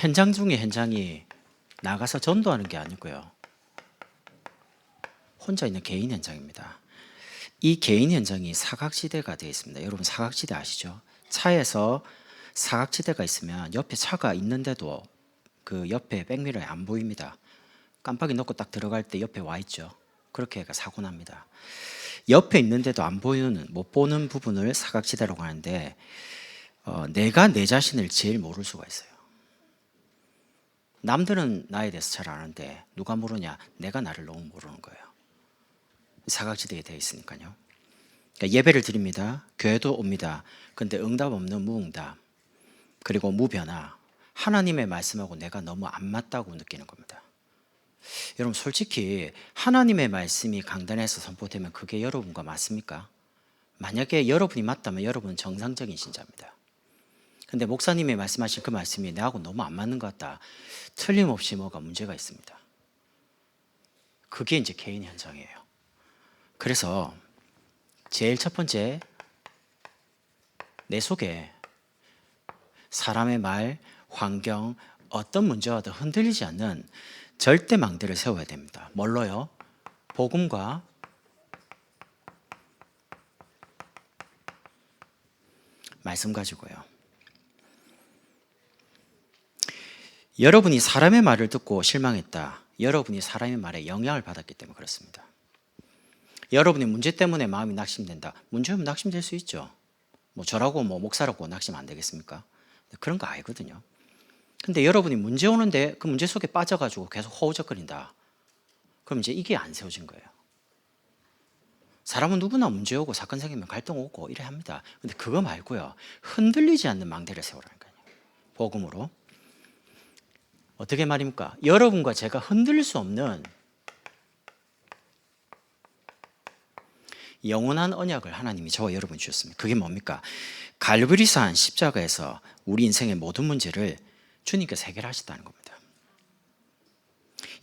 현장 중에 현장이 나가서 전도하는 게 아니고요. 혼자 있는 개인 현장입니다. 이 개인 현장이 사각지대가 되어 있습니다. 여러분 사각지대 아시죠? 차에서 사각지대가 있으면 옆에 차가 있는데도 그 옆에 백미러에 안 보입니다. 깜빡이 놓고 딱 들어갈 때 옆에 와 있죠. 그렇게 해가 사고 납니다. 옆에 있는데도 안 보이는, 못 보는 부분을 사각지대라고 하는데 내가 내 자신을 제일 모를 수가 있어요. 남들은 나에 대해서 잘 아는데 누가 모르냐? 내가 나를 너무 모르는 거예요. 사각지대에 되어 있으니까요. 그러니까 예배를 드립니다. 교회도 옵니다. 근데 응답 없는 무응답, 그리고 무변화, 하나님의 말씀하고 내가 너무 안 맞다고 느끼는 겁니다. 여러분 솔직히 하나님의 말씀이 강단에서 선포되면 그게 여러분과 맞습니까? 만약에 여러분이 맞다면 여러분은 정상적인 신자입니다. 근데 목사님이 말씀하신 그 말씀이 나하고 너무 안 맞는 것 같다. 틀림없이 뭐가 문제가 있습니다. 그게 이제 개인 현장이에요. 그래서 제일 첫 번째, 내 속에 사람의 말, 환경, 어떤 문제와도 흔들리지 않는 절대 망대를 세워야 됩니다. 뭘로요? 복음과 말씀 가지고요. 여러분이 사람의 말을 듣고 실망했다. 여러분이 사람의 말에 영향을 받았기 때문에 그렇습니다. 여러분이 문제 때문에 마음이 낙심된다. 문제면 낙심될 수 있죠. 뭐 저라고 목사라고 낙심 안 되겠습니까? 그런 거 아니거든요. 근데 여러분이 문제 오는데 그 문제 속에 빠져가지고 계속 허우적거린다. 그럼 이제 이게 안 세워진 거예요. 사람은 누구나 문제 오고 사건 생기면 갈등 오고 이래 합니다. 근데 그거 말고요. 흔들리지 않는 망대를 세우라니까요. 복음으로. 어떻게 말입니까? 여러분과 제가 흔들릴 수 없는 영원한 언약을 하나님이 저와 여러분 주셨습니다. 그게 뭡니까? 갈보리산 십자가에서 우리 인생의 모든 문제를 주님께서 해결하셨다는 겁니다.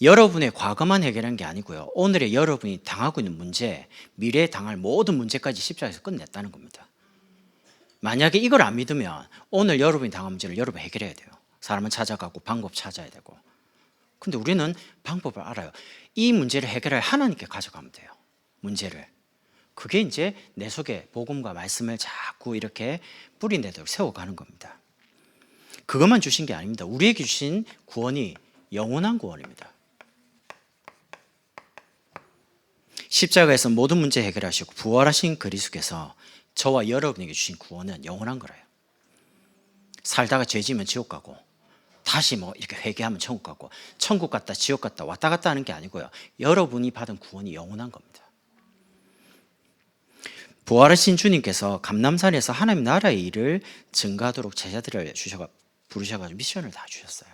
여러분의 과거만 해결한 게 아니고요. 오늘의 여러분이 당하고 있는 문제, 미래에 당할 모든 문제까지 십자가에서 끝냈다는 겁니다. 만약에 이걸 안 믿으면 오늘 여러분이 당한 문제를 여러분이 해결해야 돼요. 사람은 찾아가고 방법 찾아야 되고. 근데 우리는 방법을 알아요. 이 문제를 해결할 하나님께 가져가면 돼요. 문제를. 그게 이제 내 속에 복음과 말씀을 자꾸 이렇게 뿌리내도록 세워가는 겁니다. 그것만 주신 게 아닙니다. 우리에게 주신 구원이 영원한 구원입니다. 십자가에서 모든 문제 해결하시고 부활하신 그리스도께서 저와 여러분에게 주신 구원은 영원한 거래요. 살다가 죄 지으면 지옥 가고 다시 이렇게 회개하면 천국 가고 천국 갔다 지옥 갔다 왔다 갔다 하는 게 아니고요. 여러분이 받은 구원이 영원한 겁니다. 부활하신 주님께서 감람산에서 하나님 나라의 일을 증가하도록 제자들을 부르셔가지고 미션을 다 주셨어요.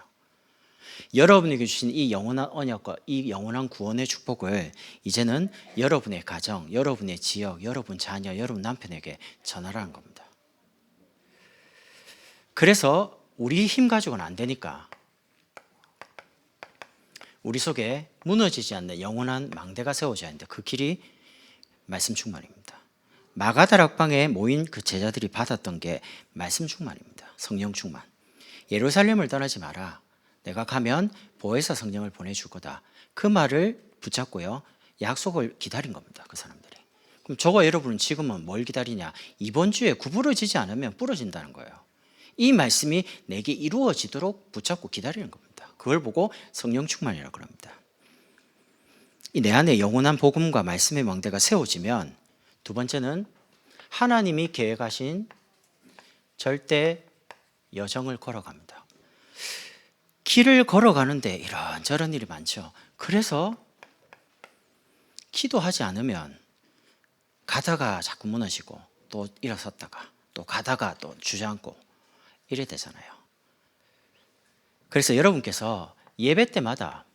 여러분에게 주신 이 영원한 언약과 이 영원한 구원의 축복을 이제는 여러분의 가정, 여러분의 지역, 여러분 자녀, 여러분 남편에게 전하라는 겁니다. 그래서 우리 힘 가지고는 안 되니까 우리 속에 무너지지 않는 영원한 망대가 세워져야 하는데 그 길이 말씀 충만입니다. 마가다락방에 모인 그 제자들이 받았던 게 말씀 충만입니다. 성령 충만. 예루살렘을 떠나지 마라. 내가 가면 보혜사 성령을 보내줄 거다. 그 말을 붙잡고요. 약속을 기다린 겁니다. 그 사람들이. 그럼 저와 여러분은 지금은 뭘 기다리냐? 이번 주에 구부러지지 않으면 부러진다는 거예요. 이 말씀이 내게 이루어지도록 붙잡고 기다리는 겁니다. 그걸 보고 성령 충만이라고 합니다. 이 내 안에 영원한 복음과 말씀의 망대가 세워지면 두 번째는 하나님이 계획하신 절대 여정을 걸어갑니다. 길을 걸어가는데 이런저런 일이 많죠. 그래서 기도하지 않으면 가다가 자꾸 무너지고 또 일어섰다가 또 가다가 또 주저앉고 이래 되잖아요. 그래서 여러분께서 예배 때마다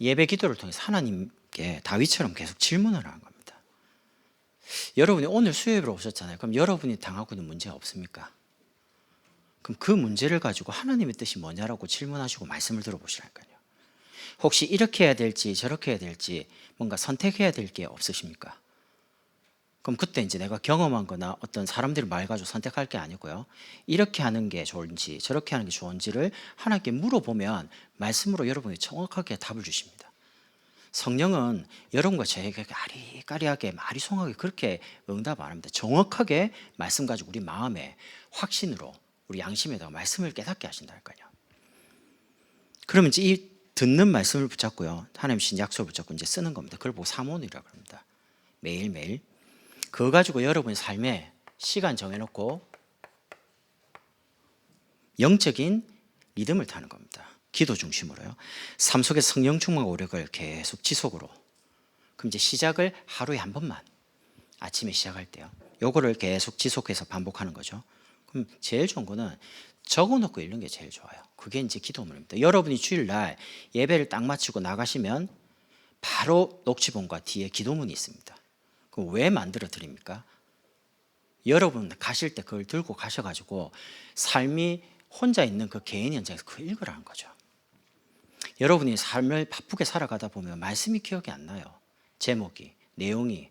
예배 기도를 통해서 하나님께 다윗처럼 계속 질문을 하는 겁니다. 여러분이 오늘 수요예배로 오셨잖아요. 그럼 여러분이 당하고 있는 문제가 없습니까? 그럼 그 문제를 가지고 하나님의 뜻이 뭐냐라고 질문하시고 말씀을 들어보시라니까요. 혹시 이렇게 해야 될지 저렇게 해야 될지 뭔가 선택해야 될 게 없으십니까? 그럼 그때 이제 내가 경험한 거나 어떤 사람들의 말 가지고 선택할 게 아니고요. 이렇게 하는 게 좋은지 저렇게 하는 게 좋은지를 하나님께 물어보면 말씀으로 여러분이 정확하게 답을 주십니다. 성령은 여러분과 저에게 아리까리하게 아리송하게 그렇게 응답 안 합니다. 정확하게 말씀 가지고 우리 마음에 확신으로 우리 양심에다가 말씀을 깨닫게 하신다니까요. 그러면 이제 이 듣는 말씀을 붙잡고요. 하나님 신 약속을 붙잡고 이제 쓰는 겁니다. 그걸 보고 사모니라고 합니다. 매일매일. 그거 가지고 여러분의 삶에 시간 정해놓고 영적인 리듬을 타는 겁니다. 기도 중심으로요. 삶 속에 성령 충만 오력을 계속 지속으로. 그럼 이제 시작을 하루에 한 번만 아침에 시작할 때요. 요거를 계속 지속해서 반복하는 거죠. 그럼 제일 좋은 거는 적어놓고 읽는 게 제일 좋아요. 그게 이제 기도문입니다. 여러분이 주일날 예배를 딱 마치고 나가시면 바로 녹취본과 뒤에 기도문이 있습니다. 그럼 왜 만들어 드립니까? 여러분 가실 때 그걸 들고 가셔가지고 삶이 혼자 있는 그 개인 현장에서 그걸 읽으라는 거죠. 여러분이 삶을 바쁘게 살아가다 보면 말씀이 기억이 안 나요. 제목이, 내용이.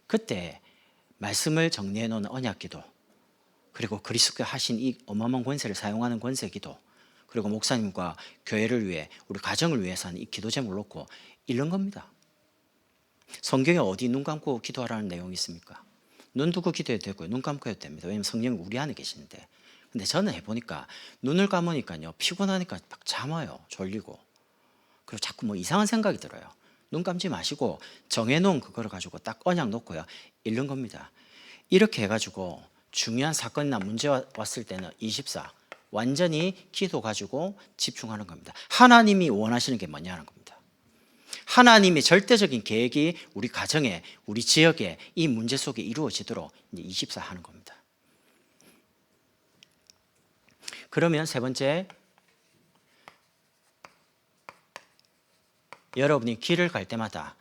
그때 말씀을 정리해 놓은 언약기도, 그리고 그리스도께 하신 이 어마어마한 권세를 사용하는 권세기도, 그리고 목사님과 교회를 위해 우리 가정을 위해서 하는 이 기도 제목을 놓고 읽는 겁니다. 성경에 어디 눈 감고 기도하라는 내용이 있습니까? 눈 두고 기도해도 되고요. 눈 감고 해도 됩니다. 왜냐하면 성령이 우리 안에 계시는데. 근데 저는 해보니까 눈을 감으니까요. 피곤하니까 막 잠와요. 졸리고. 그리고 자꾸 뭐 이상한 생각이 들어요. 눈 감지 마시고 정해놓은 그거를 가지고 딱 언약 놓고요. 읽는 겁니다. 이렇게 해가지고 중요한 사건이나 문제가 왔을 때는 24 완전히 기도 가지고 집중하는 겁니다. 하나님이 원하시는 게 뭐냐는 겁니다. 하나님의 절대적인 계획이 우리 가정에, 우리 지역에 이 문제 속에 이루어지도록 이제 24 하는 겁니다. 그러면 세 번째, 여러분이 길을 갈 때마다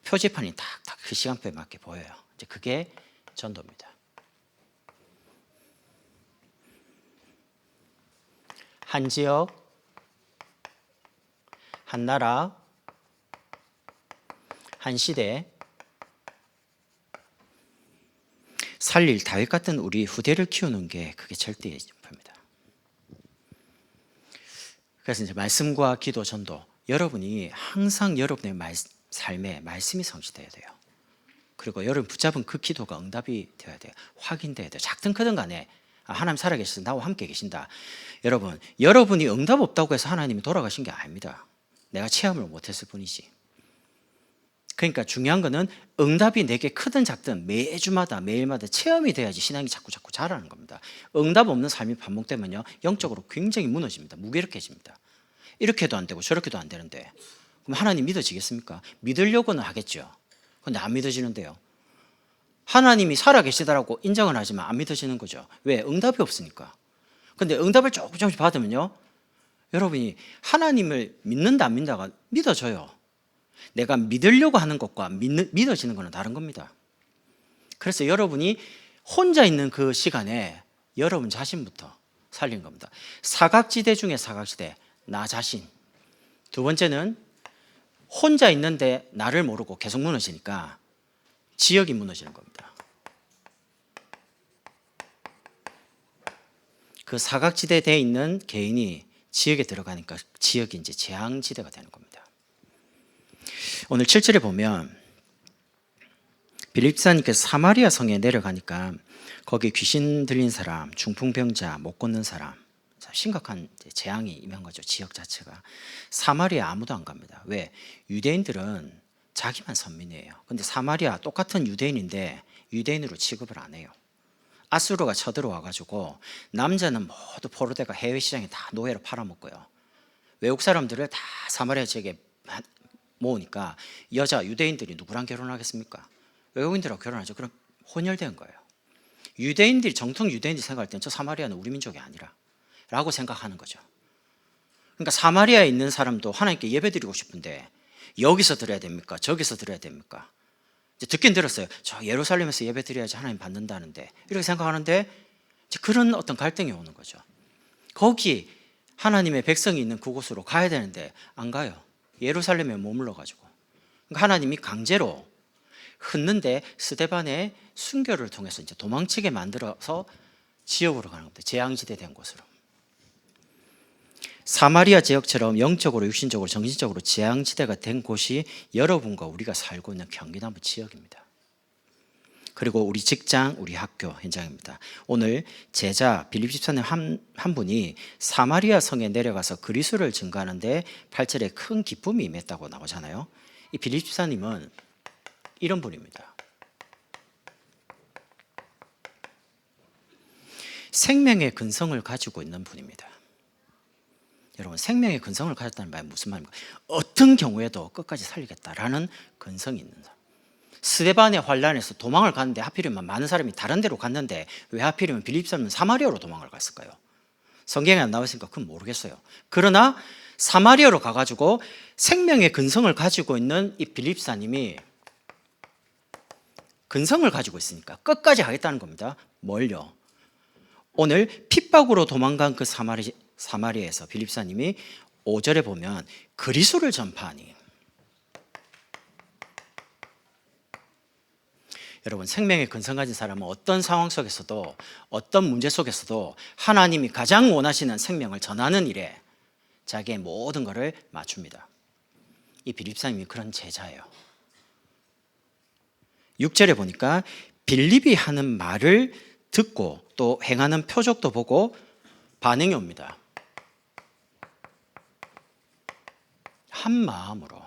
표지판이 탁탁 그 시간표에 맞게 보여요. 이제 그게 전도입니다. 한 지역, 한 나라, 한 시대, 살릴 다윗 같은 우리 후대를 키우는 게 그게 절대의 목표입니다. 그래서 이제 말씀과 기도, 전도, 여러분이 항상 여러분의 삶에 말씀이 성취돼야 돼요. 그리고 여러분 붙잡은 그 기도가 응답이 되어야 돼요. 확인돼야 돼요. 작든 크든 간에 하나님 살아계셔서 나와 함께 계신다. 여러분, 여러분이 응답 없다고 해서 하나님이 돌아가신 게 아닙니다. 내가 체험을 못했을 뿐이지. 그러니까 중요한 거는 응답이 내게 크든 작든 매주마다 매일마다 체험이 돼야지 신앙이 자꾸 자라는 겁니다. 응답 없는 삶이 반복되면요, 영적으로 굉장히 무너집니다. 무기력해집니다. 이렇게도 안 되고 저렇게도 안 되는데 그럼 하나님 믿어지겠습니까? 믿으려고는 하겠죠. 근데 안 믿어지는데요. 하나님이 살아계시다라고 인정은 하지만 안 믿어지는 거죠. 왜? 응답이 없으니까. 근데 응답을 조금씩 받으면요, 여러분이 하나님을 믿는다 안 믿는다가 믿어져요. 내가 믿으려고 하는 것과 믿어지는 것은 다른 겁니다. 그래서 여러분이 혼자 있는 그 시간에 여러분 자신부터 살린 겁니다. 사각지대 중에 사각지대, 나 자신. 두 번째는 혼자 있는데 나를 모르고 계속 무너지니까 지역이 무너지는 겁니다. 그 사각지대에 돼 있는 개인이 지역에 들어가니까 지역이 이제 재앙지대가 되는 겁니다. 오늘 7절에 보면 빌립사님께서 사마리아 성에 내려가니까 거기 귀신 들린 사람, 중풍병자, 못 걷는 사람, 심각한 재앙이 임한 거죠. 지역 자체가. 사마리아 아무도 안 갑니다. 왜? 유대인들은 자기만 선민이에요. 근데 사마리아 똑같은 유대인인데 유대인으로 취급을 안 해요. 아수르가 쳐들어와 가지고 남자는 모두 포로되가 해외 시장에 다 노예로 팔아먹고요. 외국 사람들을 다 사마리아 지역에 모으니까 여자 유대인들이 누구랑 결혼하겠습니까? 외국인들하고 결혼하죠. 그럼 혼혈된 거예요. 유대인들이, 정통 유대인들이 생각할 때는 저 사마리아는 우리 민족이 아니라 라고 생각하는 거죠. 그러니까 사마리아에 있는 사람도 하나님께 예배드리고 싶은데 여기서 드려야 됩니까? 저기서 드려야 됩니까? 이제 듣긴 들었어요. 저 예루살렘에서 예배드려야지 하나님 받는다는데, 이렇게 생각하는데 이제 그런 어떤 갈등이 오는 거죠. 거기 하나님의 백성이 있는 그곳으로 가야 되는데 안 가요. 예루살렘에 머물러 가지고. 그러니까 하나님이 강제로 흩는데 스데반의 순교를 통해서 이제 도망치게 만들어서 지역으로 가는 겁니다. 재앙지대 된 곳으로. 사마리아 지역처럼 영적으로, 육신적으로, 정신적으로 재앙지대가 된 곳이 여러분과 우리가 살고 있는 경기남부 지역입니다. 그리고 우리 직장, 우리 학교 현장입니다. 오늘 제자 빌립 집사님 한 분이 사마리아 성에 내려가서 그리스도를 증거하는데 8절에 큰 기쁨이 임했다고 나오잖아요. 이 빌립 집사님은 이런 분입니다. 생명의 근성을 가지고 있는 분입니다. 여러분, 생명의 근성을 가졌다는 말은 무슨 말입니까? 어떤 경우에도 끝까지 살리겠다라는 근성이 있는 사람. 스데반의 환란에서 도망을 갔는데 하필이면 많은 사람이 다른 데로 갔는데 왜 하필이면 빌립 사람은 사마리아로 도망을 갔을까요? 성경에 안 나와 있으니까 그건 모르겠어요. 그러나 사마리아로 가가지고 생명의 근성을 가지고 있는 이 빌립사님이 근성을 가지고 있으니까 끝까지 하겠다는 겁니다. 뭘요? 오늘 핍박으로 도망간 그 사마리아에서 빌립사님이 5절에 보면 그리스도를 전파하니, 여러분, 생명의 근성 가진 사람은 어떤 상황 속에서도, 어떤 문제 속에서도 하나님이 가장 원하시는 생명을 전하는 일에 자기의 모든 것을 맞춥니다. 이 빌립사님이 그런 제자예요. 6절에 보니까 빌립이 하는 말을 듣고 또 행하는 표적도 보고 반응이 옵니다. 한 마음으로.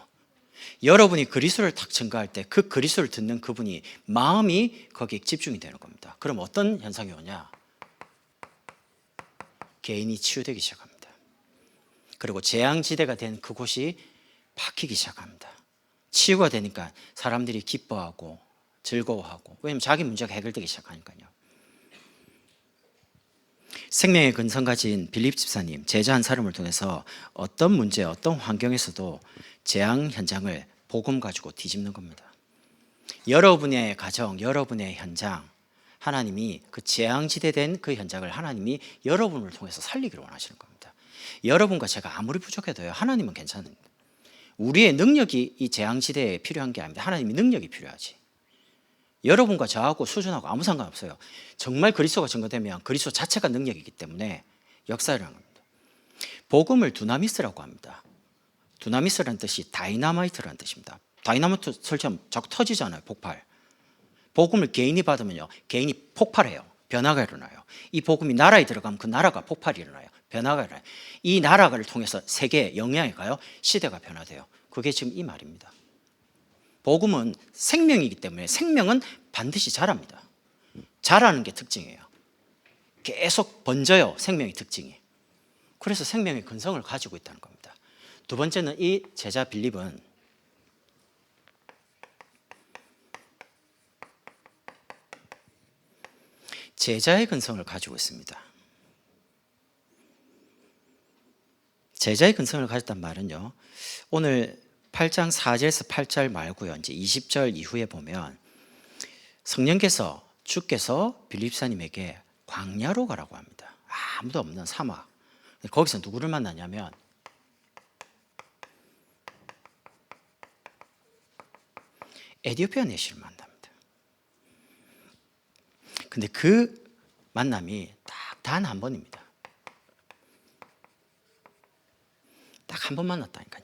여러분이 그리스도를 딱 증거할 때 그 그리스도를 듣는 그분이 마음이 거기에 집중이 되는 겁니다. 그럼 어떤 현상이 오냐? 개인이 치유되기 시작합니다. 그리고 재앙지대가 된 그곳이 바뀌기 시작합니다. 치유가 되니까 사람들이 기뻐하고 즐거워하고, 왜냐하면 자기 문제가 해결되기 시작하니까요. 생명의 근성 가진 빌립 집사님, 제자 한 사람을 통해서 어떤 문제, 어떤 환경에서도 재앙 현장을 복음 가지고 뒤집는 겁니다. 여러분의 가정, 여러분의 현장, 하나님이 그 재앙지대 된 그 현장을 하나님이 여러분을 통해서 살리기를 원하시는 겁니다. 여러분과 제가 아무리 부족해도요, 하나님은 괜찮습니다. 우리의 능력이 이 재앙지대에 필요한 게 아닙니다. 하나님의 능력이 필요하지. 여러분과 저하고 수준하고 아무 상관없어요. 정말 그리스도가 증거되면 그리스도 자체가 능력이기 때문에 역사를 하는 겁니다. 복음을 두나미스라고 합니다. 두나미스라는 뜻이 다이나마이트라는 뜻입니다. 다이나마이트 설치하면 자꾸 터지잖아요. 폭발. 복음을 개인이 받으면요, 개인이 폭발해요. 변화가 일어나요. 이 복음이 나라에 들어가면 그 나라가 폭발이 일어나요. 변화가 일어나요. 이 나라를 통해서 세계에 영향이 가요. 시대가 변화돼요. 그게 지금 이 말입니다. 복음은 생명이기 때문에 생명은 반드시 자랍니다. 자라는 게 특징이에요. 계속 번져요. 생명의 특징이. 그래서 생명의 근성을 가지고 있다는 겁니다. 두 번째는 이 제자 빌립은 제자의 근성을 가지고 있습니다. 제자의 근성을 가졌단 말은요, 오늘 8장 4절에서 8절 말고요, 이제 20절 이후에 보면 성령께서, 주께서 빌립사님에게 광야로 가라고 합니다. 아무도 없는 사막. 거기서 누구를 만나냐면 에디오피아 내시를 만납니다. 근데 그 만남이 딱 단 한 번입니다. 딱 한 번 만났다니까요.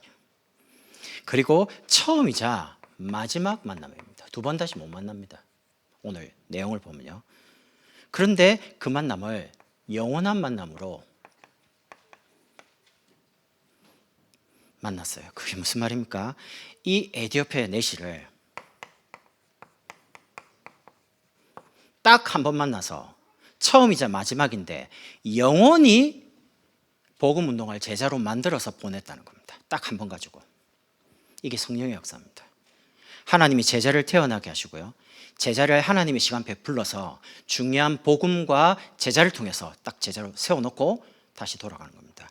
그리고 처음이자 마지막 만남입니다. 두 번 다시 못 만납니다. 오늘 내용을 보면요. 그런데 그 만남을 영원한 만남으로 만났어요. 그게 무슨 말입니까? 이 에디오피아 내시를 딱 한 번 만나서 처음이자 마지막인데 영원히 복음 운동을 제자로 만들어서 보냈다는 겁니다. 딱 한 번 가지고. 이게 성령의 역사입니다. 하나님이 제자를 태어나게 하시고요, 제자를 하나님의 시간표에 불러서 중요한 복음과 제자를 통해서 딱 제자로 세워놓고 다시 돌아가는 겁니다.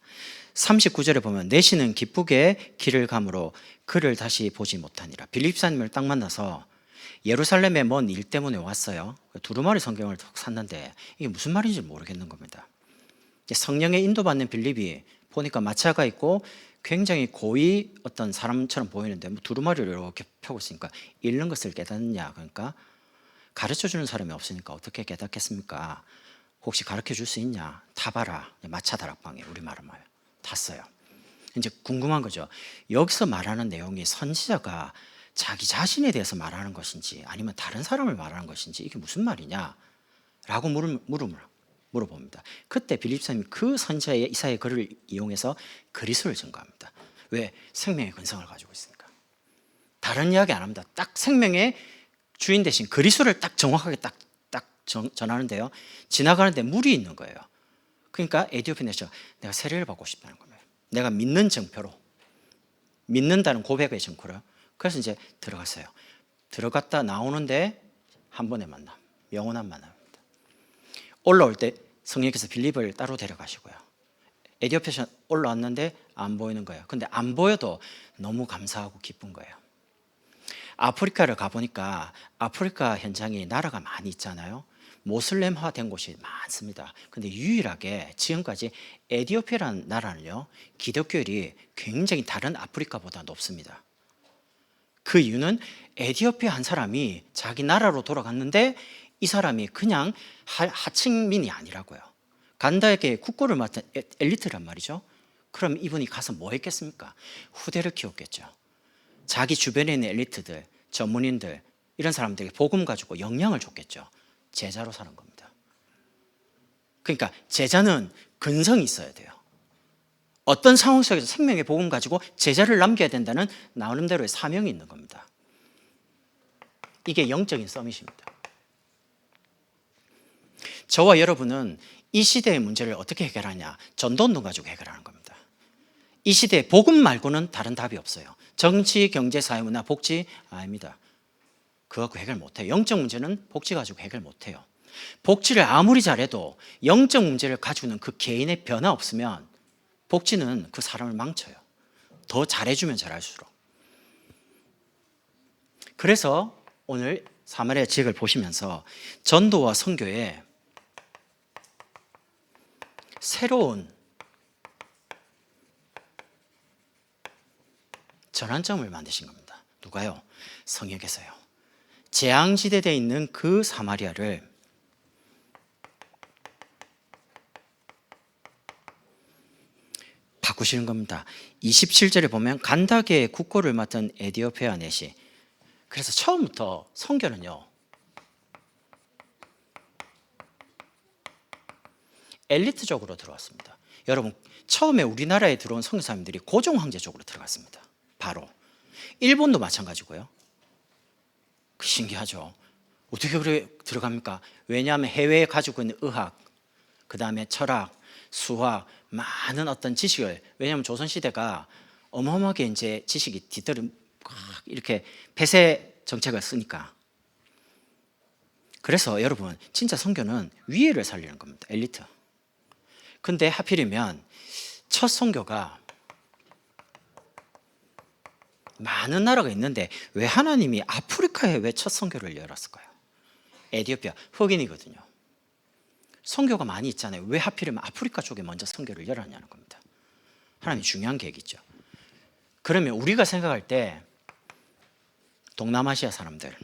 39절에 보면 내시는 기쁘게 길을 가므로 그를 다시 보지 못하니라. 빌립사님을 딱 만나서 예루살렘에 먼 일 때문에 왔어요. 두루마리 성경을 샀는데 이게 무슨 말인지 모르겠는 겁니다. 성령의 인도받는 빌립이 보니까 마차가 있고 굉장히 고위 어떤 사람처럼 보이는데 뭐 두루마리를 이렇게 펴고 있으니까 읽는 것을 깨닫느냐. 그러니까 가르쳐주는 사람이 없으니까 어떻게 깨닫겠습니까? 혹시 가르쳐 줄 수 있냐? 타봐라. 마차 다락방에 우리말로 말해요. 탔어요. 이제 궁금한 거죠. 여기서 말하는 내용이 선지자가 자기 자신에 대해서 말하는 것인지 아니면 다른 사람을 말하는 것인지 이게 무슨 말이냐? 라고 물어봅니다. 그때 빌립 선생님이 그 선지자의 이사야의 글을 이용해서 그리스도를 증거합니다. 왜? 생명의 근성을 가지고 있으니까. 다른 이야기 안 합니다. 딱 생명의 주인 대신 그리스도를 딱 정확하게 딱 전하는데요. 지나가는데 물이 있는 거예요. 그러니까 에디오피아 내셔 내가 세례를 받고 싶다는 거예요. 내가 믿는 증표로, 믿는다는 고백의 증거로. 그래서 이제 들어갔어요. 들어갔다 나오는데 한 번의 만남, 영원한 만남입니다. 올라올 때 성령께서 빌립을 따로 데려가시고요. 에디오피아 올라왔는데 안 보이는 거예요. 근데 안 보여도 너무 감사하고 기쁜 거예요. 아프리카를 가보니까 아프리카 현장에 나라가 많이 있잖아요. 모슬렘화 된 곳이 많습니다. 근데 유일하게 지금까지 에티오피아라는 나라는요, 기독교율이 굉장히 다른 아프리카보다 높습니다. 그 이유는 에티오피아 한 사람이 자기 나라로 돌아갔는데 이 사람이 그냥 하층민이 아니라고요. 간다에게 국고를 맡은 엘리트란 말이죠. 그럼 이분이 가서 뭐 했겠습니까? 후대를 키웠겠죠. 자기 주변에 있는 엘리트들, 전문인들 이런 사람들에게 복음 가지고 영향을 줬겠죠. 제자로 사는 겁니다. 그러니까 제자는 근성이 있어야 돼요. 어떤 상황 속에서 생명의 복음 가지고 제자를 남겨야 된다는 나름대로의 사명이 있는 겁니다. 이게 영적인 서밋입니다. 저와 여러분은 이 시대의 문제를 어떻게 해결하냐? 전도운동 가지고 해결하는 겁니다. 이 시대에 복음 말고는 다른 답이 없어요. 정치, 경제, 사회, 문화, 복지 아닙니다. 그거 갖고 해결 못해요. 영적 문제는 복지 가지고 해결 못해요. 복지를 아무리 잘해도 영적 문제를 가지고는 그 개인의 변화 없으면 복지는 그 사람을 망쳐요. 더 잘해주면 잘할수록. 그래서 오늘 사마리아 지역을 보시면서 전도와 선교에 새로운 전환점을 만드신 겁니다. 누가요? 성령께서요. 재앙지대에 있는 그 사마리아를 바꾸시는 겁니다. 27절에 보면 간다게의 국고를 맡은 에디오피아 넷이, 그래서 처음부터 선교는요 엘리트적으로 들어왔습니다. 여러분, 처음에 우리나라에 들어온 선교사님들이 고종 황제 쪽으로 들어갔습니다. 바로 일본도 마찬가지고요. 신기하죠. 어떻게 그래 들어갑니까? 왜냐하면 해외에 가지고 있는 의학, 그 다음에 철학, 수학, 많은 어떤 지식을, 왜냐하면 조선시대가 어마어마하게 이제 지식이 뒤뜰을 이렇게 폐쇄 정책을 쓰니까. 그래서 여러분, 진짜 선교는 위에를 살리는 겁니다. 엘리트. 근데 하필이면 첫 선교가 많은 나라가 있는데 왜 하나님이 아프리카에 왜 첫 선교를 열었을까요? 에티오피아 흑인이거든요. 선교가 많이 있잖아요. 왜 하필이면 아프리카 쪽에 먼저 선교를 열었냐는 겁니다. 하나님 중요한 계획이죠. 그러면 우리가 생각할 때 동남아시아 사람들,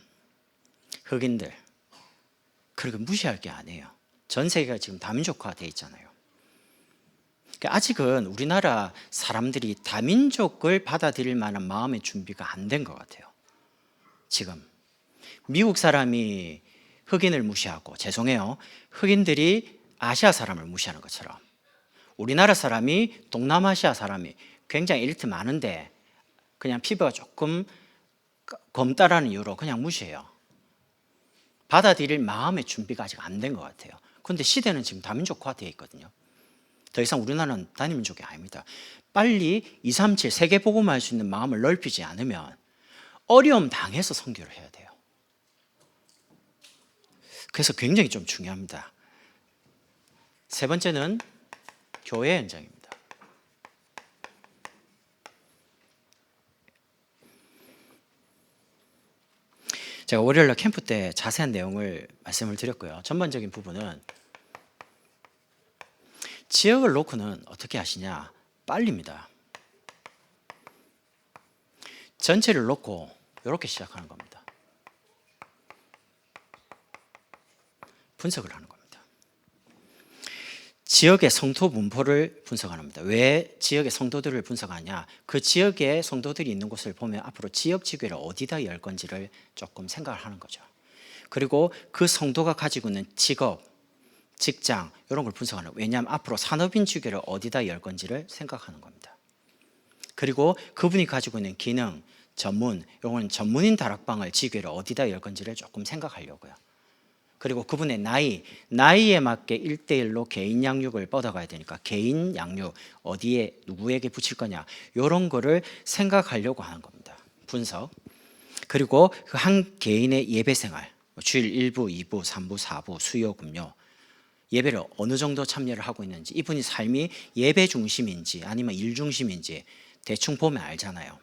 흑인들 그렇게 무시할 게 아니에요. 전 세계가 지금 다민족화되어 있잖아요. 아직은 우리나라 사람들이 다민족을 받아들일 만한 마음의 준비가 안 된 것 같아요. 지금 미국 사람이 흑인을 무시하고, 죄송해요, 흑인들이 아시아 사람을 무시하는 것처럼 우리나라 사람이 동남아시아 사람이 굉장히 엘리트 많은데 그냥 피부가 조금 검다라는 이유로 그냥 무시해요. 받아들일 마음의 준비가 아직 안 된 것 같아요. 그런데 시대는 지금 다민족화되어 있거든요. 더 이상 우리나라는 단일민족이 아닙니다. 빨리 237 세계복음화할 수 있는 마음을 넓히지 않으면 어려움 당해서 선교를 해야 돼요. 그래서 굉장히 좀 중요합니다. 세 번째는 교회 현장입니다. 제가 월요일날 캠프 때 자세한 내용을 말씀을 드렸고요. 전반적인 부분은 지역을 놓고는 어떻게 하시냐, 빨립니다. 전체를 놓고 이렇게 시작하는 겁니다. 분석을 하는 겁니다. 지역의 성도 분포를 분석하는 겁니다. 왜 지역의 성도들을 분석하냐? 그 지역에 성도들이 있는 곳을 보면 앞으로 지역 지교를 어디다 열 건지를 조금 생각을 하는 거죠. 그리고 그 성도가 가지고 있는 직업, 직장 이런 걸 분석하는 거예요. 왜냐하면 앞으로 산업인 지교를 어디다 열 건지를 생각하는 겁니다. 그리고 그분이 가지고 있는 기능, 전문, 이건 전문인 다락방을 지교를 어디다 열 건지를 조금 생각하려고요. 그리고 그분의 나이에 맞게 1대1로 개인 양육을 뻗어가야 되니까 개인 양육 어디에 누구에게 붙일 거냐 이런 거를 생각하려고 하는 겁니다. 분석. 그리고 그 한 개인의 예배 생활, 주일 1부, 2부, 3부, 4부, 수요, 금요 예배를 어느 정도 참여를 하고 있는지, 이분이 삶이 예배 중심인지 아니면 일 중심인지 대충 보면 알잖아요.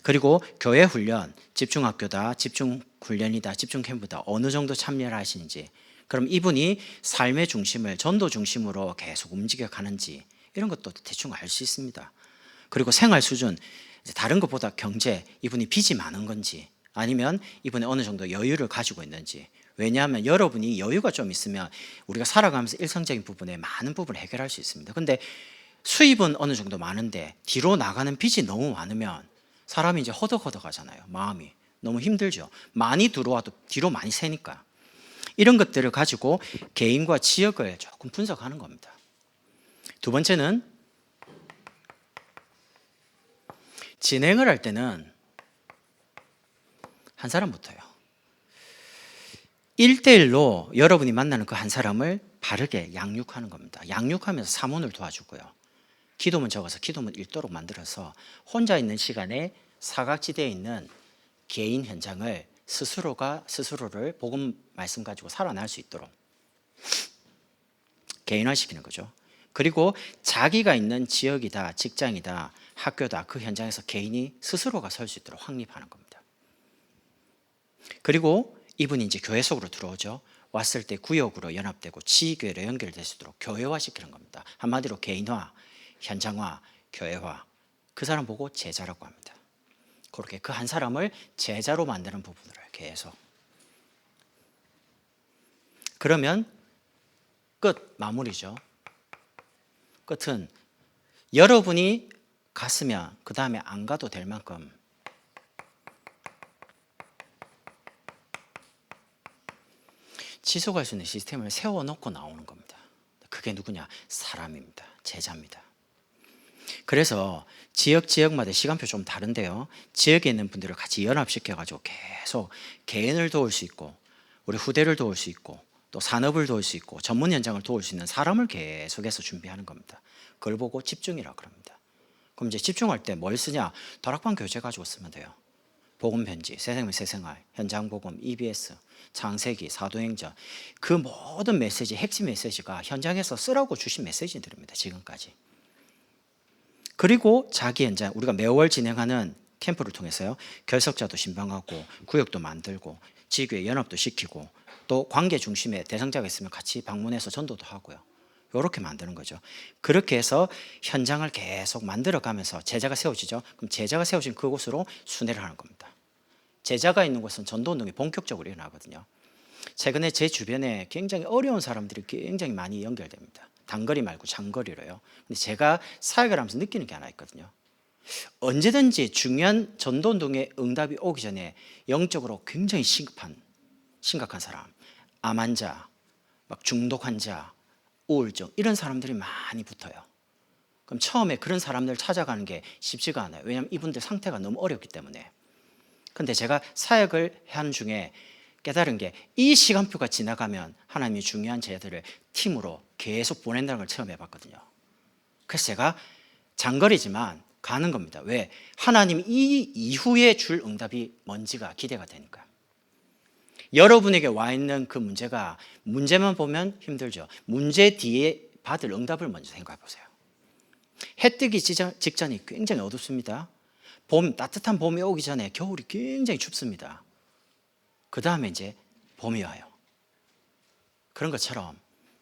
그리고 교회 훈련, 집중학교다, 집중훈련이다, 집중캠프다 어느 정도 참여를 하시는지, 그럼 이분이 삶의 중심을 전도 중심으로 계속 움직여 가는지 이런 것도 대충 알 수 있습니다. 그리고 생활 수준, 다른 것보다 경제, 이분이 빚이 많은 건지 아니면 이분이 어느 정도 여유를 가지고 있는지. 왜냐하면 여러분이 여유가 좀 있으면 우리가 살아가면서 일상적인 부분에 많은 부분을 해결할 수 있습니다. 근데 수입은 어느 정도 많은데 뒤로 나가는 빚이 너무 많으면 사람이 이제 허덕허덕하잖아요. 마음이 너무 힘들죠. 많이 들어와도 뒤로 많이 새니까. 이런 것들을 가지고 개인과 지역을 조금 분석하는 겁니다. 두 번째는 진행을 할 때는 한 사람부터요. 1대1로 여러분이 만나는 그 한 사람을 바르게 양육하는 겁니다. 양육하면서 사문을 도와주고요. 기도문 적어서 기도문 읽도록 만들어서 혼자 있는 시간에 사각지대에 있는 개인 현장을 스스로를 복음 말씀 가지고 살아날 수 있도록 개인화시키는 거죠. 그리고 자기가 있는 지역이다, 직장이다, 학교다, 그 현장에서 개인이 스스로가 설 수 있도록 확립하는 겁니다. 그리고 이분이 이제 교회 속으로 들어오죠. 왔을 때 구역으로 연합되고 지교회로 연결될 수 있도록 교회화시키는 겁니다. 한마디로 개인화, 현장화, 교회화. 그 사람 보고 제자라고 합니다. 그렇게 그 한 사람을 제자로 만드는 부분을 계속. 그러면 끝, 마무리죠. 끝은 여러분이 갔으면 그 다음에 안 가도 될 만큼 지속할 수 있는 시스템을 세워놓고 나오는 겁니다. 그게 누구냐? 사람입니다. 제자입니다. 그래서 지역마다 시간표 좀 다른데요. 지역에 있는 분들을 같이 연합시켜가지고 계속 개인을 도울 수 있고 우리 후대를 도울 수 있고 또 산업을 도울 수 있고 전문 현장을 도울 수 있는 사람을 계속해서 준비하는 겁니다. 그걸 보고 집중이라고 합니다. 그럼 이제 집중할 때 뭘 쓰냐? 다락방 교재 가지고 쓰면 돼요. 복음 편지, 새생명 새생활, 현장 복음, EBS, 창세기, 사도행전 그 모든 메시지, 핵심 메시지가 현장에서 쓰라고 주신 메시지들입니다. 지금까지. 그리고 자기 현장, 우리가 매월 진행하는 캠프를 통해서요, 결석자도 신방하고 구역도 만들고 지교회 연합도 시키고 또 관계 중심의 대상자가 있으면 같이 방문해서 전도도 하고요. 이렇게 만드는 거죠. 그렇게 해서 현장을 계속 만들어가면서 제자가 세워지죠. 그럼 제자가 세워진 그곳으로 순회를 하는 겁니다. 제자가 있는 곳은 전도운동이 본격적으로 일어나거든요. 최근에 제 주변에 굉장히 어려운 사람들이 굉장히 많이 연결됩니다. 단거리 말고 장거리로요. 근데 제가 사역을 하면서 느끼는 게 하나 있거든요. 언제든지 중요한 전도운동의 응답이 오기 전에 영적으로 굉장히 심각한 사람, 암 환자, 막 중독 환자, 우울증 이런 사람들이 많이 붙어요. 그럼 처음에 그런 사람들 찾아가는 게 쉽지가 않아요. 왜냐하면 이분들 상태가 너무 어렵기 때문에. 근데 제가 사역을 하는 중에 깨달은 게 이 시간표가 지나가면 하나님이 중요한 제자들을 팀으로 계속 보낸다는 걸 체험해 봤거든요. 그래서 제가 장거리지만 가는 겁니다. 왜? 하나님이 이 이후에 줄 응답이 뭔지가 기대가 되니까. 여러분에게 와 있는 그 문제가 문제만 보면 힘들죠. 문제 뒤에 받을 응답을 먼저 생각해 보세요. 해 뜨기 직전이 굉장히 어둡습니다. 따뜻한 봄이 오기 전에 겨울이 굉장히 춥습니다. 그 다음에 이제 봄이 와요. 그런 것처럼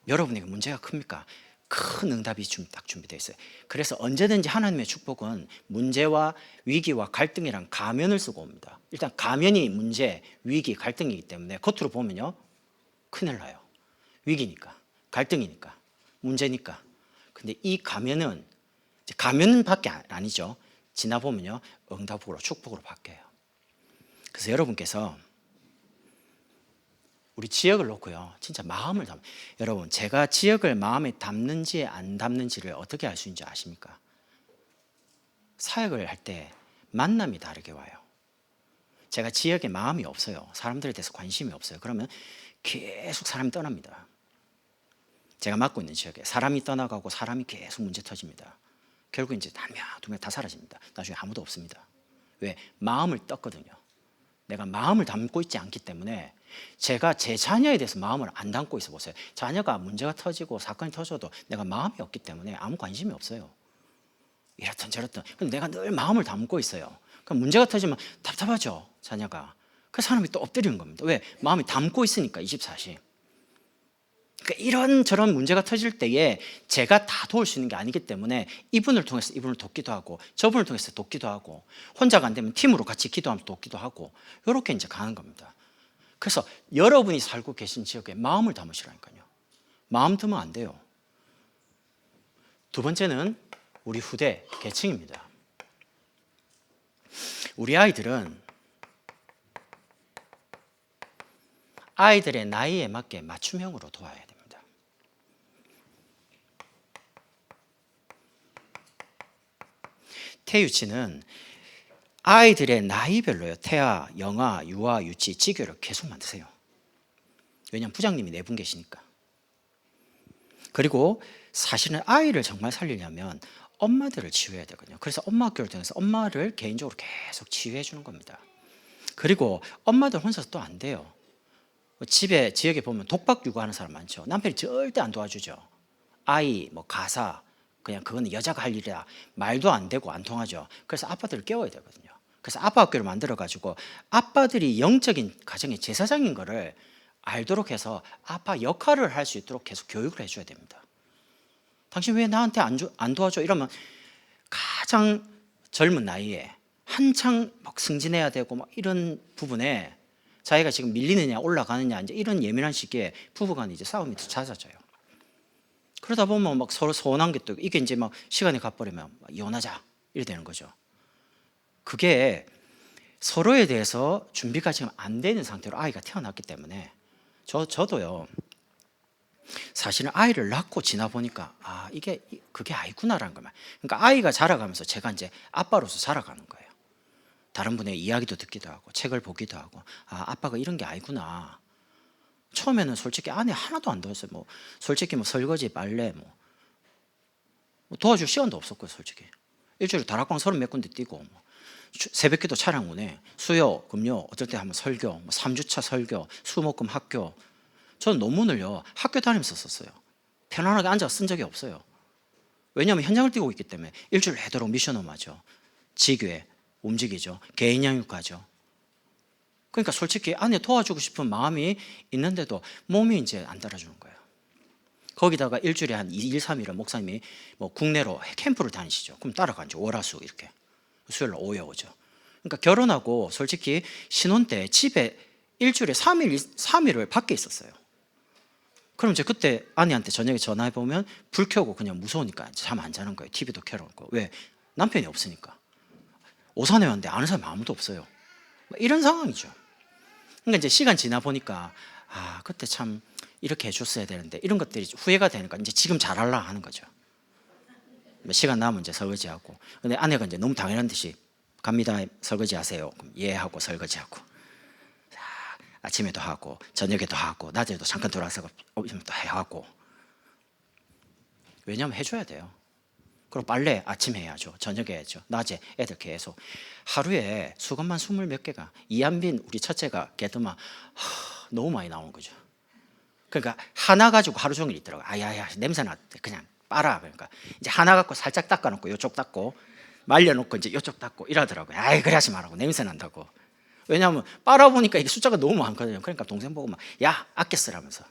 여러분에게 문제가 큽니까? 큰 응답이 딱 준비되어 있어요. 그래서 언제든지 하나님의 축복은 문제와 위기와 갈등이랑 가면을 쓰고 옵니다. 일단 가면이 문제, 위기, 갈등이기 때문에 겉으로 보면요 큰일 나요. 위기니까, 갈등이니까, 문제니까. 근데 이 가면은 이제 가면밖에 아니죠. 지나 보면요 응답으로, 축복으로 바뀌어요. 그래서 여러분께서 우리 지역을 놓고요 진짜 마음을 담. 여러분, 제가 지역을 마음에 담는지 안 담는지를 어떻게 알 수 있는지 아십니까? 사역을 할 때 만남이 다르게 와요. 제가 지역에 마음이 없어요. 사람들에 대해서 관심이 없어요. 그러면 계속 사람이 떠납니다. 제가 맡고 있는 지역에 사람이 떠나가고 사람이 계속 문제 터집니다. 결국 이제 한 명, 두 명 다 사라집니다. 나중에 아무도 없습니다. 왜? 마음을 떴거든요. 내가 마음을 담고 있지 않기 때문에. 제가 제 자녀에 대해서 마음을 안 담고 있어 보세요. 자녀가 문제가 터지고 사건이 터져도 내가 마음이 없기 때문에 아무 관심이 없어요. 이렇든 저렇든. 근데 내가 늘 마음을 담고 있어요. 그럼 문제가 터지면 답답하죠, 자녀가. 그 사람이 또 엎드리는 겁니다. 왜? 마음이 담고 있으니까 24시. 그러니까 이런저런 문제가 터질 때에 제가 다 도울 수 있는 게 아니기 때문에 이분을 통해서 이분을 돕기도 하고 저분을 통해서 돕기도 하고 혼자가 안 되면 팀으로 같이 기도하면서 돕기도 하고 이렇게 이제 가는 겁니다. 그래서 여러분이 살고 계신 지역에 마음을 담으시라니까요. 마음 두면 안 돼요. 두 번째는 우리 후대 계층입니다. 우리 아이들은 아이들의 나이에 맞게 맞춤형으로 도와야 됩니다. 태유치는 아이들의 나이별로요. 태아, 영아, 유아, 유치, 지교를 계속 만드세요. 왜냐하면 부장님이 4분 계시니까. 그리고 사실은 아이를 정말 살리려면 엄마들을 치유해야 되거든요. 그래서 엄마 학교를 통해서 엄마를 개인적으로 계속 치유해 주는 겁니다. 그리고 엄마들 혼자서 또 안 돼요. 집에, 지역에 보면 독박 육아하는 사람 많죠. 남편이 절대 안 도와주죠. 아이, 가사, 그냥 그거는 여자가 할 일이야. 말도 안 되고 안 통하죠. 그래서 아빠들을 깨워야 되거든요. 그래서 아빠 학교를 만들어가지고 아빠들이 영적인 가정의 제사장인 거를 알도록 해서 아빠 역할을 할 수 있도록 계속 교육을 해줘야 됩니다. 당신 왜 나한테 안 도와줘? 이러면 가장 젊은 나이에 한창 막 승진해야 되고 막 이런 부분에 자기가 지금 밀리느냐 올라가느냐 이제 이런 예민한 시기에 부부간에 이제 싸움이 잦아져요. 그러다 보면 막 서로 서운한 게 또 이게 이제 막 시간이 가버리면 이혼하자 이래 되는 거죠. 그게 서로에 대해서 준비가 지금 안 되는 상태로 아이가 태어났기 때문에 저도요. 사실은 아이를 낳고 지나 보니까 이게 그게 아니구나라는 거예요. 그러니까 아이가 자라가면서 제가 이제 아빠로서 자라가는 거예요. 다른 분의 이야기도 듣기도 하고 책을 보기도 하고 아빠가 이런 게 아니구나. 처음에는 솔직히 아내 하나도 안 도왔어요. 솔직히 설거지, 빨래 도와줄 시간도 없었고요. 솔직히 일주일에 다락방 30몇 군데 뛰고 새벽기도 차량 운행, 수요, 금요, 어떨 때 하면 설교, 3주차 설교, 수목금 학교. 저는 논문을요 학교 다니면서 썼어요. 편안하게 앉아서 쓴 적이 없어요. 왜냐하면 현장을 뛰고 있기 때문에 일주일 내도록 미션홈하죠. 지교회 움직이죠. 개인 양육하죠. 그러니까 솔직히 아내 도와주고 싶은 마음이 있는데도 몸이 이제 안 따라주는 거예요. 거기다가 일주일에 한 2일, 3일은 목사님이 국내로 캠프를 다니시죠. 그럼 따라가죠. 월화수 이렇게. 수요일 날 오후에 오죠. 그러니까 결혼하고 솔직히 신혼 때 집에 일주일에 3일을 밖에 있었어요. 그럼 이제 그때 아내한테 저녁에 전화해 보면 불 켜고 그냥 무서우니까 잠 안 자는 거예요. TV도 켜놓고. 왜? 남편이 없으니까. 오산에 왔는데 아는 사람이 아무도 없어요. 이런 상황이죠. 그러니까 이제 시간 지나 보니까 그때 참 이렇게 해줬어야 되는데 이런 것들이 후회가 되니까 이제 지금 잘하려 하는 거죠. 시간 남으면 이제 설거지하고. 근데 아내가 이제 너무 당연한 듯이 갑니다. 설거지 하세요. 그럼 예 하고 설거지하고. 아침에도 하고 저녁에도 하고 낮에도 잠깐 돌아서 또 해하고. 왜냐하면 해줘야 돼요. 그리고 빨래 아침 해야죠. 저녁에 해야죠. 낮에 애들 계속. 하루에 수건만 20몇 개가. 이한빈 우리 첫째가 개드마 너무 많이 나오는 거죠. 그러니까 하나 가지고 하루 종일 있더라고요. 야야 냄새 났대. 그냥 빨아. 그러니까 이제 하나 갖고 살짝 닦아놓고 이쪽 닦고 말려놓고 이제 이쪽 닦고 이러더라고요. 그래 하지 말라고. 냄새 난다고. 왜냐하면 빨아보니까 이게 숫자가 너무 많거든요. 그러니까 동생 보고 야 아껴 쓰라면서.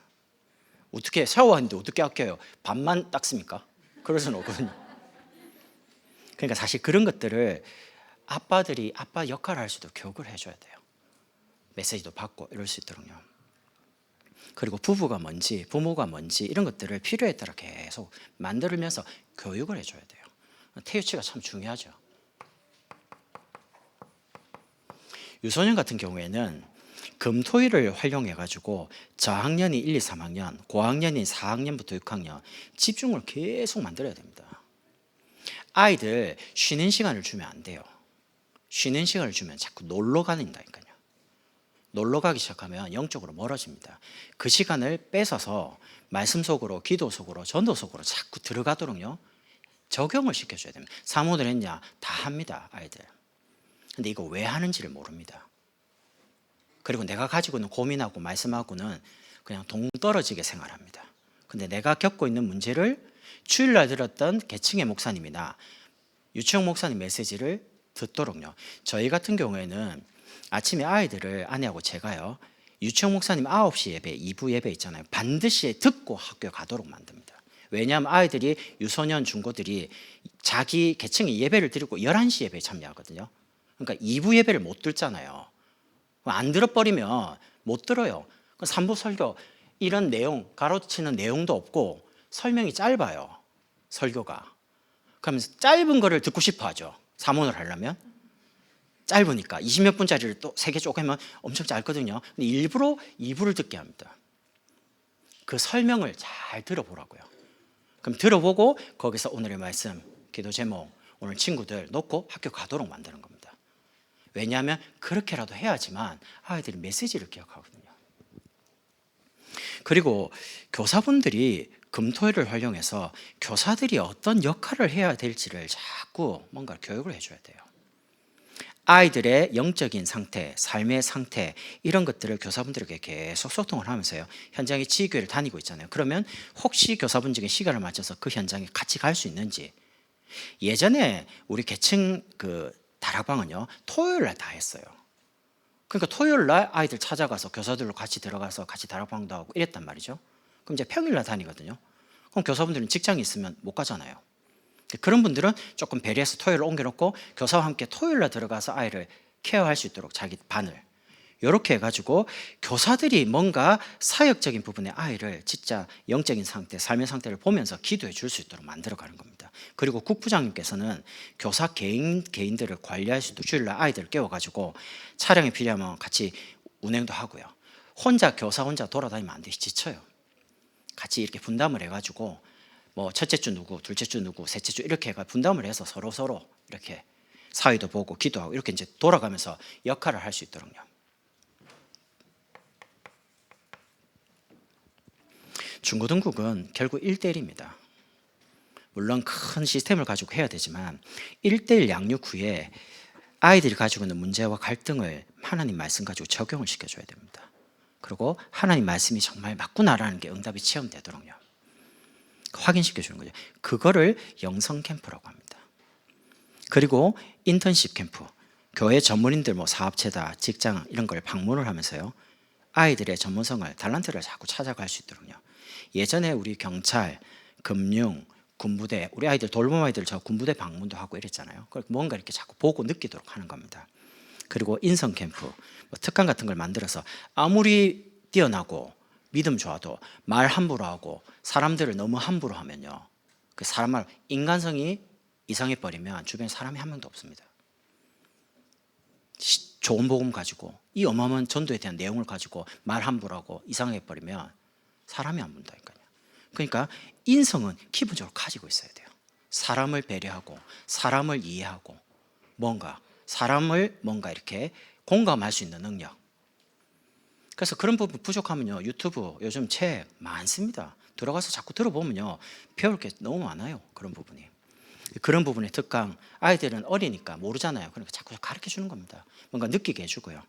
어떻게 샤워하는데 어떻게 아껴요? 반만 닦습니까? 그럴 수는 없거든요. 그러니까 사실 그런 것들을 아빠들이 아빠 역할을 할 수도 교육을 해줘야 돼요. 메시지도 받고 이럴 수 있도록요. 그리고 부부가 뭔지 부모가 뭔지 이런 것들을 필요에 따라 계속 만들면서 교육을 해줘야 돼요. 태유치가 참 중요하죠. 유소년 같은 경우에는 금토일을 활용해 가지고 저학년이 1, 2, 3학년, 고학년이 4학년부터 6학년 집중을 계속 만들어야 됩니다. 아이들 쉬는 시간을 주면 안 돼요. 쉬는 시간을 주면 자꾸 놀러 가는다니까요. 놀러 가기 시작하면 영적으로 멀어집니다. 그 시간을 뺏어서 말씀 속으로, 기도 속으로, 전도 속으로 자꾸 들어가도록요 적용을 시켜줘야 됩니다. 사모들 했냐? 다 합니다, 아이들. 근데 이거 왜 하는지를 모릅니다. 그리고 내가 가지고 있는 고민하고 말씀하고는 그냥 동떨어지게 생활합니다. 근데 내가 겪고 있는 문제를 주일날 들었던 계층의 목사님이나 유치원 목사님 메시지를 듣도록요. 저희 같은 경우에는 아침에 아이들을 아내하고 제가요 유치원 목사님 9시 예배, 2부 예배 있잖아요. 반드시 듣고 학교에 가도록 만듭니다. 왜냐하면 아이들이 유소년 중고들이 자기 계층의 예배를 드리고 11시 예배에 참여하거든요. 그러니까 2부 예배를 못 듣잖아요. 안 들어버리면 못 들어요. 3부 설교 이런 내용 가로치는 내용도 없고 설명이 짧아요. 설교가. 그러면 짧은 거를 듣고 싶어 하죠. 사모를 하려면. 짧으니까 20몇 분짜리를 또 3개 쪼개면 엄청 짧거든요. 근데 일부러 2부를 듣게 합니다. 그 설명을 잘 들어보라고요. 그럼 들어보고 거기서 오늘의 말씀, 기도 제목, 오늘 친구들 놓고 학교 가도록 만드는 겁니다. 왜냐하면 그렇게라도 해야지만 아이들이 메시지를 기억하거든요. 그리고 교사분들이 금토일을 활용해서 교사들이 어떤 역할을 해야 될지를 자꾸 뭔가 교육을 해줘야 돼요. 아이들의 영적인 상태, 삶의 상태 이런 것들을 교사분들에게 계속 소통을 하면서요. 현장에 지휘교회를 다니고 있잖아요. 그러면 혹시 교사분들에게 시간을 맞춰서 그 현장에 같이 갈 수 있는지. 예전에 우리 계층 그 다락방은요. 토요일 날 다 했어요. 그러니까 토요일 날 아이들 찾아가서 교사들로 같이 들어가서 같이 다락방도 하고 이랬단 말이죠. 그럼 이제 평일 날 다니거든요. 그럼 교사분들은 직장이 있으면 못 가잖아요. 그런 분들은 조금 배려해서 토요일을 옮겨놓고 교사와 함께 토요일날 들어가서 아이를 케어할 수 있도록 자기 반을 이렇게 해가지고 교사들이 뭔가 사역적인 부분에 아이를 진짜 영적인 상태, 삶의 상태를 보면서 기도해 줄 수 있도록 만들어가는 겁니다. 그리고 국부장님께서는 교사 개인들을 관리할 수 있도록 주일날 아이들을 깨워가지고 차량이 필요하면 같이 운행도 하고요. 교사 혼자 돌아다니면 안 돼, 지쳐요. 같이 이렇게 분담을 해가지고 뭐 첫째 주 누구, 둘째 주 누구, 셋째 주 이렇게 분담을 해서 서로 이렇게 사회도 보고 기도하고 이렇게 이제 돌아가면서 역할을 할 수 있도록요. 중고등국은 결국 1대1입니다. 물론 큰 시스템을 가지고 해야 되지만 1대1 양육 후에 아이들이 가지고 있는 문제와 갈등을 하나님 말씀 가지고 적용을 시켜줘야 됩니다. 그리고 하나님 말씀이 정말 맞구나라는 게 응답이 체험되도록요. 확인시켜 주는 거죠. 그거를 영성 캠프라고 합니다. 그리고 인턴십 캠프, 교회 전문인들 뭐 사업체다, 직장 이런 걸 방문을 하면서요. 아이들의 전문성을 달란트를 자꾸 찾아갈 수 있도록요. 예전에 우리 경찰, 금융, 군부대, 우리 아이들 돌봄 아이들 저 군부대 방문도 하고 이랬잖아요. 뭔가 이렇게 자꾸 보고 느끼도록 하는 겁니다. 그리고 인성 캠프, 뭐 특강 같은 걸 만들어서 아무리 뛰어나고 믿음 좋아도 말 함부로 하고 사람들을 너무 함부로 하면요. 그 사람을 인간성이 이상해 버리면 주변에 사람이 한 명도 없습니다. 좋은 복음 가지고 이 어마어마한 전도에 대한 내용을 가지고 말 함부로 하고 이상해 버리면 사람이 안 본다니까요. 그러니까 인성은 기본적으로 가지고 있어야 돼요. 사람을 배려하고 사람을 이해하고 사람을 뭔가 이렇게 공감할 수 있는 능력. 그래서 그런 부분 부족하면요. 유튜브 요즘 책 많습니다. 들어가서 자꾸 들어보면요. 배울 게 너무 많아요. 그런 부분이. 그런 부분의 특강, 아이들은 어리니까 모르잖아요. 그러니까 자꾸 가르쳐 주는 겁니다. 뭔가 느끼게 해주고요.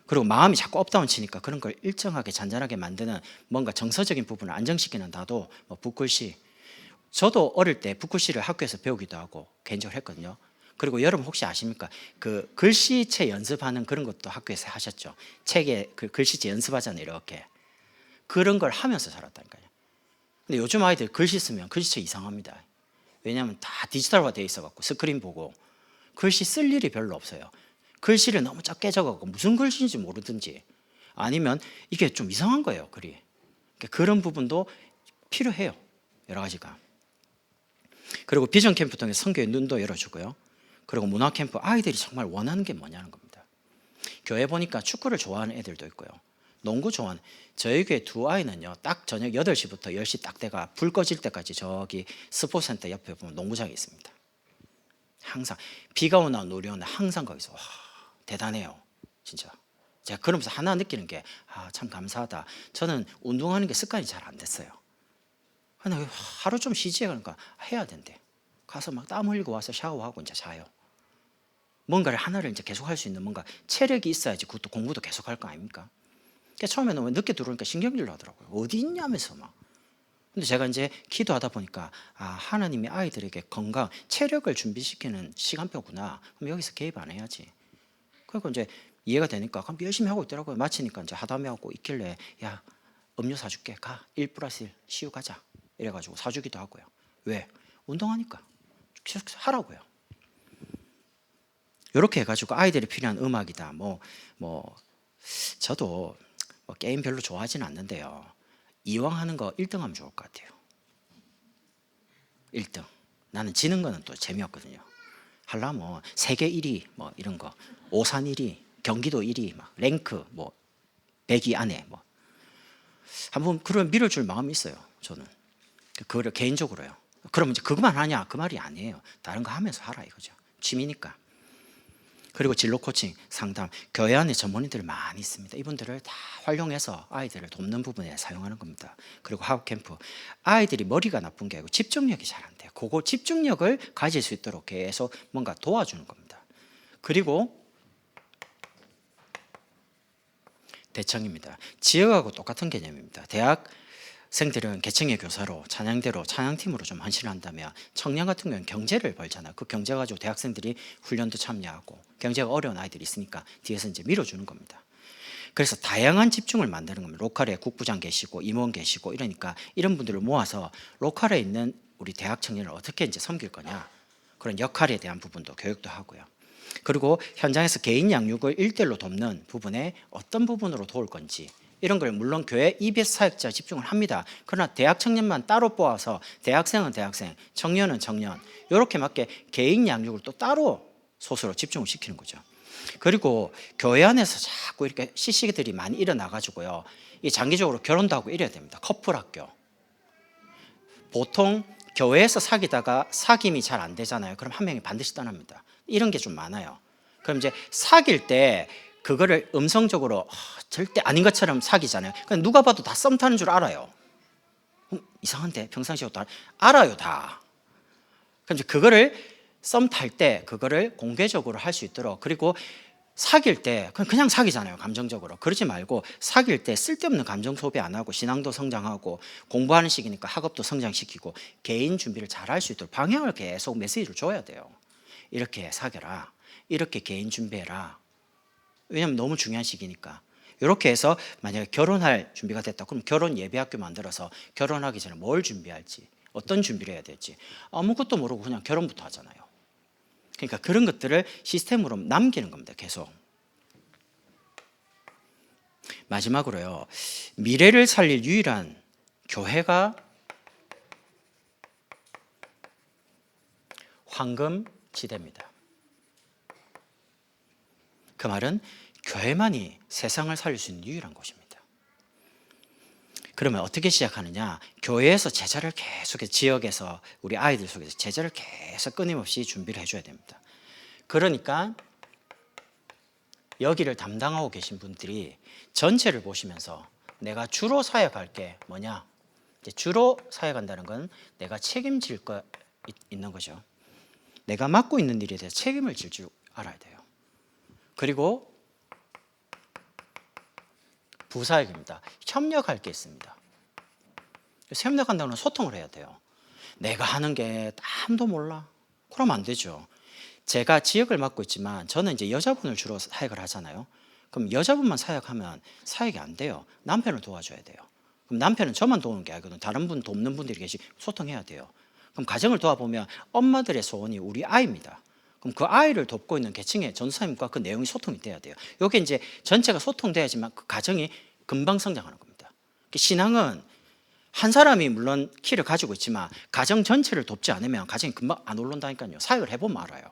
그리고 마음이 자꾸 업다운 치니까 그런 걸 일정하게 잔잔하게 만드는 뭔가 정서적인 부분을 안정시키는 다도 뭐 붓글씨. 저도 어릴 때 붓글씨를 학교에서 배우기도 하고 개인적으로 했거든요. 그리고 여러분 혹시 아십니까? 그 글씨체 연습하는 그런 것도 학교에서 하셨죠. 책에 그 글씨체 연습하잖아요. 이렇게. 그런 걸 하면서 자랐다니까요. 근데 요즘 아이들 글씨 쓰면 글씨체 이상합니다. 왜냐하면 다 디지털화 돼 있어갖고 스크린 보고 글씨 쓸 일이 별로 없어요. 글씨를 너무 작게 적어갖고 무슨 글씨인지 모르든지 아니면 이게 좀 이상한 거예요, 글이. 그러니까 그런 부분도 필요해요, 여러 가지가. 그리고 비전 캠프 통해 선교의 눈도 열어주고요. 그리고 문화 캠프, 아이들이 정말 원하는 게 뭐냐는 겁니다. 교회 보니까 축구를 좋아하는 애들도 있고요. 농구 좋아하는, 저희 교회 두 아이는요, 딱 저녁 8시부터 10시 딱 돼가 불 꺼질 때까지 저기 스포츠센터 옆에 보면 농구장이 있습니다. 항상 비가 오나 눈이 오나 항상 거기서. 와, 대단해요, 진짜. 제가 그러면서 하나 느끼는 게, 참 감사하다. 저는 운동하는 게 습관이 잘 안 됐어요. 근데 하루 좀 쉬지, 그러니까 해야 된대. 가서 막 땀 흘리고 와서 샤워하고 이제 자요. 뭔가를 하나를 이제 계속 할 수 있는 뭔가 체력이 있어야지 그것도 공부도 계속 할 거 아닙니까? 그러니까 처음에는 늦게 들어오니까 신경질 나더라고요. 어디 있냐면서 막. 근데 제가 이제 기도하다 보니까 하나님이 아이들에게 건강, 체력을 준비시키는 시간표구나. 그럼 여기서 개입 안 해야지. 그리고 이제 이해가 되니까 그럼 열심히 하고 있더라고요. 마치니까 이제 하다며 하고 있길래, 야, 음료 사줄게. 가. 1+1 시우 가자. 이래가지고 사주기도 하고요. 왜? 운동하니까. 계속 하라고요. 이렇게 해가지고 아이들이 필요한 음악이다. 저도 게임 별로 좋아하지는 않는데요. 이왕 하는 거 1등 하면 좋을 것 같아요. 1등. 나는 지는 거는 또 재미없거든요. 하려면 세계 1위 뭐 이런 거, 오산 1위, 경기도 1위, 막 랭크 100위 안에 한번 그런 밀어줄 마음이 있어요. 저는 그거를 개인적으로요. 그러면 이제 그것만 하냐 그 말이 아니에요. 다른 거 하면서 하라 이거죠. 취미니까. 그리고 진로 코칭, 상담, 교회 안에 전문의들이 많이 있습니다. 이분들을 다 활용해서 아이들을 돕는 부분에 사용하는 겁니다. 그리고 학업 캠프, 아이들이 머리가 나쁜 게 아니고 집중력이 잘 안 돼요. 그거 집중력을 가질 수 있도록 계속 뭔가 도와주는 겁니다. 그리고 대청입니다. 지역하고 똑같은 개념입니다. 대학생들은 개청의 교사로 찬양대로 찬양팀으로 좀 헌신을 한다면 청년 같은 경우는 경제를 벌잖아요. 그 경제 가지고 대학생들이 훈련도 참여하고 경제가 어려운 아이들이 있으니까 뒤에서 이제 밀어주는 겁니다. 그래서 다양한 집중을 만드는 겁니다. 로컬에 국부장 계시고 임원 계시고 이러니까 이런 분들을 모아서 로컬에 있는 우리 대학 청년을 어떻게 이제 섬길 거냐, 그런 역할에 대한 부분도 교육도 하고요. 그리고 현장에서 개인 양육을 1:1로 돕는 부분에 어떤 부분으로 도울 건지 이런 걸 물론 교회 EBS 사역자 집중을 합니다. 그러나 대학 청년만 따로 뽑아서 대학생은 대학생, 청년은 청년 이렇게 맞게 개인 양육을 또 따로 소수로 집중을 시키는 거죠. 그리고 교회 안에서 자꾸 이렇게 시시들이 많이 일어나가지고요, 이 장기적으로 결혼도 하고 이래야 됩니다. 커플 학교. 보통 교회에서 사귀다가 사귐이 잘 안 되잖아요. 그럼 한 명이 반드시 떠납니다. 이런 게 좀 많아요. 그럼 이제 사귈 때 그거를 음성적으로 절대 아닌 것처럼 사귀잖아요. 그러니까 누가 봐도 다 썸 타는 줄 알아요. 이상한데 평상시부터 알아요 다. 그럼 이제 그거를 썸 탈 때 그거를 공개적으로 할 수 있도록, 그리고 사귈 때 그냥 사귀잖아요 감정적으로. 그러지 말고 사귈 때 쓸데없는 감정 소비 안 하고 신앙도 성장하고 공부하는 시기니까 학업도 성장시키고 개인 준비를 잘 할 수 있도록 방향을 계속 메시지를 줘야 돼요. 이렇게 사귀라, 이렇게 개인 준비해라. 왜냐하면 너무 중요한 시기니까. 이렇게 해서 만약에 결혼할 준비가 됐다 그럼 결혼 예배학교 만들어서 결혼하기 전에 뭘 준비할지, 어떤 준비를 해야 될지 아무것도 모르고 그냥 결혼부터 하잖아요. 그러니까 그런 것들을 시스템으로 남기는 겁니다. 계속. 마지막으로요, 미래를 살릴 유일한 교회가 황금지대입니다. 그 말은 교회만이 세상을 살릴 수 있는 유일한 곳입니다. 그러면 어떻게 시작하느냐? 교회에서 제자를 계속해서, 지역에서 우리 아이들 속에서 제자를 계속 끊임없이 준비를 해줘야 됩니다. 그러니까 여기를 담당하고 계신 분들이 전체를 보시면서 내가 주로 사역할 게 뭐냐? 이제 주로 사역한다는 건 내가 책임질 거 있는 거죠. 내가 맡고 있는 일에 대해서 책임을 질 줄 알아야 돼요. 그리고 부사역입니다. 협력할 게 있습니다. 그래서 협력한다는 건 소통을 해야 돼요. 내가 하는 게 아무도 몰라. 그러면 안 되죠. 제가 지역을 맡고 있지만 저는 이제 여자분을 주로 사역을 하잖아요. 그럼 여자분만 사역하면 사역이 안 돼요. 남편을 도와줘야 돼요. 그럼 남편은 저만 도우는 게 아니거든. 다른 분 돕는 분들이 계시 소통해야 돼요. 그럼 가정을 도와보면 엄마들의 소원이 우리 아이입니다. 그럼 그 아이를 돕고 있는 계층의 전도사님과 그 내용이 소통이 돼야 돼요. 이게 이제 전체가 소통돼야지만 그 가정이 금방 성장하는 겁니다. 신앙은 한 사람이 물론 키를 가지고 있지만 가정 전체를 돕지 않으면 가정이 금방 안 올라온다니까요. 사역을 해보면 알아요.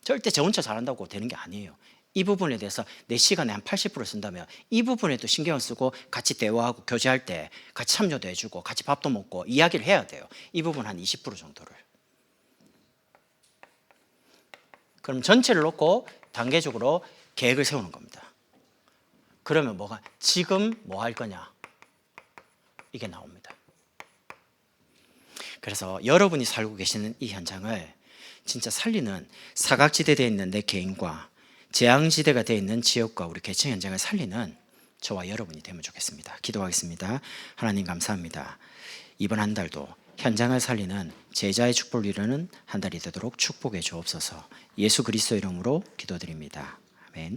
절대 저 혼자 잘한다고 되는 게 아니에요. 이 부분에 대해서 내 시간에 한 80% 쓴다면 이 부분에도 신경을 쓰고 같이 대화하고 교제할 때 같이 참여도 해주고 같이 밥도 먹고 이야기를 해야 돼요. 이 부분 한 20% 정도를. 그럼 전체를 놓고 단계적으로 계획을 세우는 겁니다. 그러면 뭐가 지금 뭐 할 거냐 이게 나옵니다. 그래서 여러분이 살고 계시는 이 현장을 진짜 살리는 사각지대에 되어 있는 내 개인과 재앙지대가 되어 있는 지역과 우리 계층 현장을 살리는 저와 여러분이 되면 좋겠습니다. 기도하겠습니다. 하나님 감사합니다. 이번 한 달도 현장을 살리는 제자의 축복을 이루는 한 달이 되도록 축복해 주옵소서. 예수 그리스도 이름으로 기도드립니다.